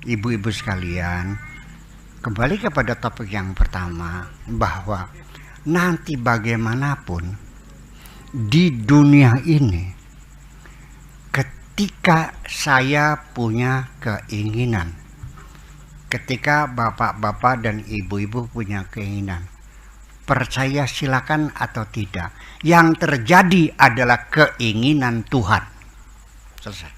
ibu-ibu sekalian, kembali kepada topik yang pertama, bahwa nanti bagaimanapun di dunia ini, ketika saya punya keinginan, ketika bapak-bapak dan ibu-ibu punya keinginan, percaya silakan atau tidak, yang terjadi adalah keinginan Tuhan. Selesai.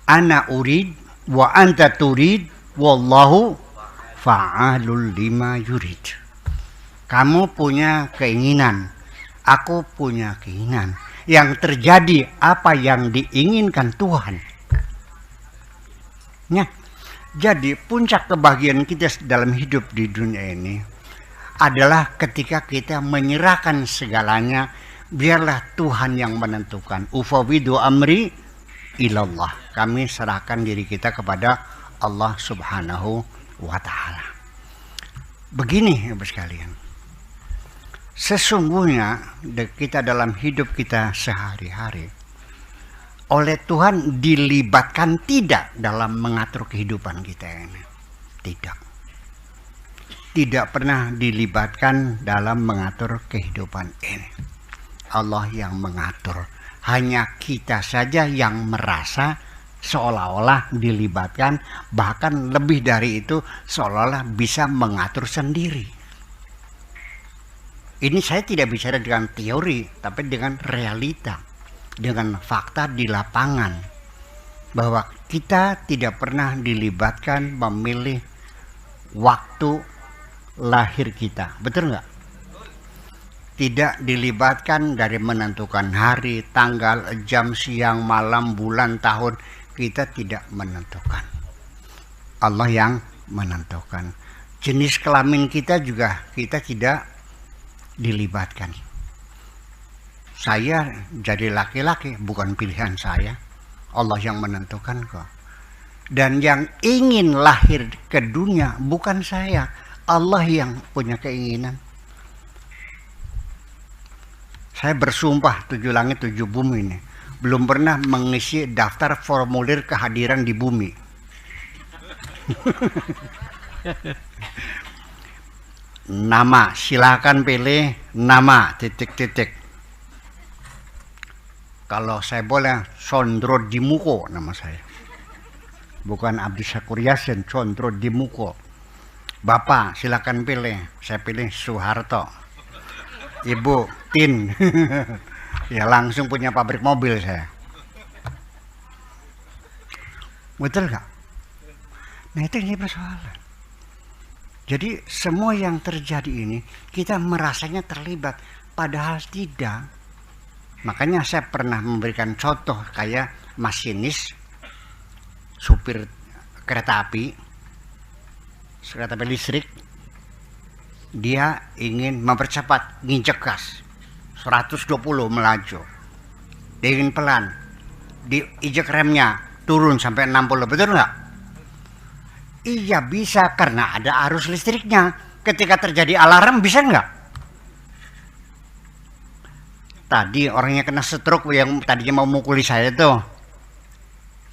Ana urid wa anta turid wallahu fa'alul lima yurid. Kamu punya keinginan, aku punya keinginan. Yang terjadi apa yang diinginkan Tuhan. Ya, jadi puncak kebahagiaan kita dalam hidup di dunia ini adalah ketika kita menyerahkan segalanya, biarlah Tuhan yang menentukan. Ufawidu amri ilallah. Kami serahkan diri kita kepada Allah Subhanahu wa ta'ala. Begini Ibu sekalian, sesungguhnya kita dalam hidup kita sehari-hari oleh Tuhan dilibatkan tidak dalam mengatur kehidupan kita ini. Tidak pernah dilibatkan dalam mengatur kehidupan ini. Allah yang mengatur. Hanya kita saja yang merasa seolah-olah dilibatkan, bahkan lebih dari itu seolah-olah bisa mengatur sendiri. Ini saya tidak bicara dengan teori, tapi dengan realita, dengan fakta di lapangan, bahwa kita tidak pernah dilibatkan memilih waktu lahir kita. Betul nggak? Tidak dilibatkan dari menentukan hari, tanggal, jam, siang, malam, bulan, tahun. Kita tidak menentukan. Allah yang menentukan. Jenis kelamin kita juga kita tidak dilibatkan. Saya jadi laki-laki bukan pilihan saya. Allah yang menentukan kok. Dan yang ingin lahir ke dunia bukan saya. Allah yang punya keinginan. Saya bersumpah 7 langit 7 bumi ini belum pernah mengisi daftar formulir kehadiran di bumi. Nama, silakan pilih nama titik-titik. Kalau saya boleh, Condro Dimuko nama saya. Bukan Abdi Syakur Yasin, Condro Dimuko. Bapak, silakan pilih. Saya pilih Soeharto. Ibu, Tin. Ya langsung punya pabrik mobil saya. Betul gak? Nah itu ini persoalan. Jadi semua yang terjadi ini kita merasanya terlibat, padahal tidak. Makanya saya pernah memberikan contoh kayak masinis, supir kereta api listrik. Dia ingin mempercepat, nginjek gas 120 melaju. Dia ingin pelan, diinjek remnya turun sampai 60, betul nggak? Iya bisa, karena ada arus listriknya. Ketika terjadi alarm bisa nggak? Tadi orangnya kena stroke yang tadinya mau mukuli saya tuh,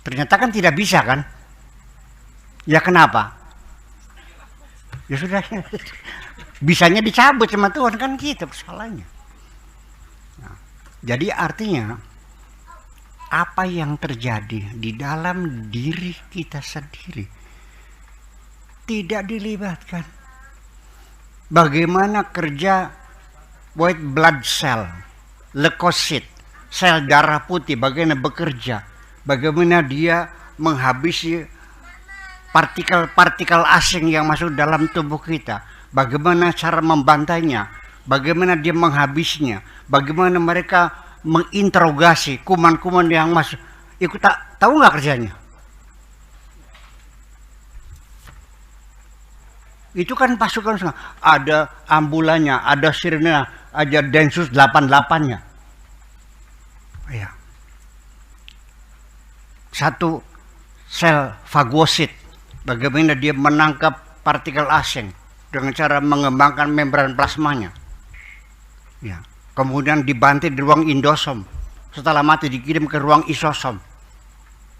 ternyata kan tidak bisa kan? Ya kenapa? Ya sudah, bisanya dicabut sama Tuhan kan gitu persoalannya. Nah, jadi artinya apa yang terjadi di dalam diri kita sendiri tidak dilibatkan. Bagaimana kerja white blood cell, leukosit, sel darah putih, bagaimana bekerja, bagaimana dia menghabisi partikel-partikel asing yang masuk dalam tubuh kita, bagaimana cara membantainya, bagaimana dia menghabisnya, bagaimana mereka menginterogasi kuman-kuman yang masuk. Ikut tahu nggak kerjanya? Itu kan pasukan semua. Ada ambulannya, ada sirena, ada Densus 88-nya. Ya. Satu sel fagosit, bagaimana dia menangkap partikel asing dengan cara mengembangkan membran plasmanya. Ya. Kemudian dibanting di ruang indosom. Setelah mati dikirim ke ruang isosom.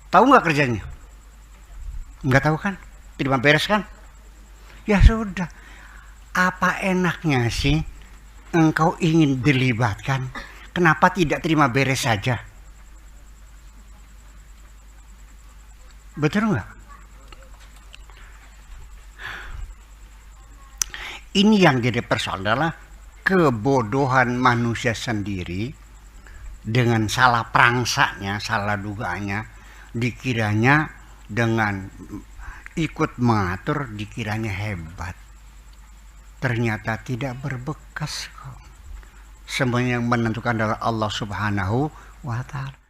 Tahu nggak kerjanya? Nggak tahu kan? Terima beres kan? Ya sudah. Apa enaknya sih engkau ingin dilibatkan? Kenapa tidak terima beres saja? Betul nggak? Ini yang jadi persoalan adalah kebodohan manusia sendiri dengan salah prangsaknya, salah dugaannya, dikiranya dengan ikut mengatur dikiranya hebat. Ternyata tidak berbekas kok. Semuanya yang menentukan adalah Allah Subhanahu wa Ta'ala.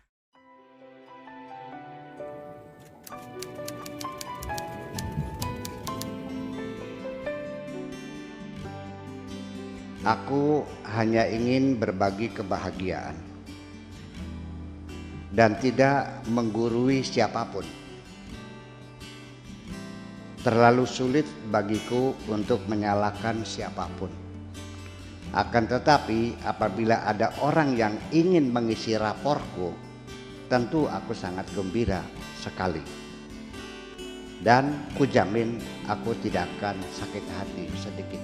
Aku hanya ingin berbagi kebahagiaan dan tidak menggurui siapapun. Terlalu sulit bagiku untuk menyalahkan siapapun. Akan tetapi apabila ada orang yang ingin mengisi raporku, tentu aku sangat gembira sekali. Dan kujamin aku tidak akan sakit hati sedikit.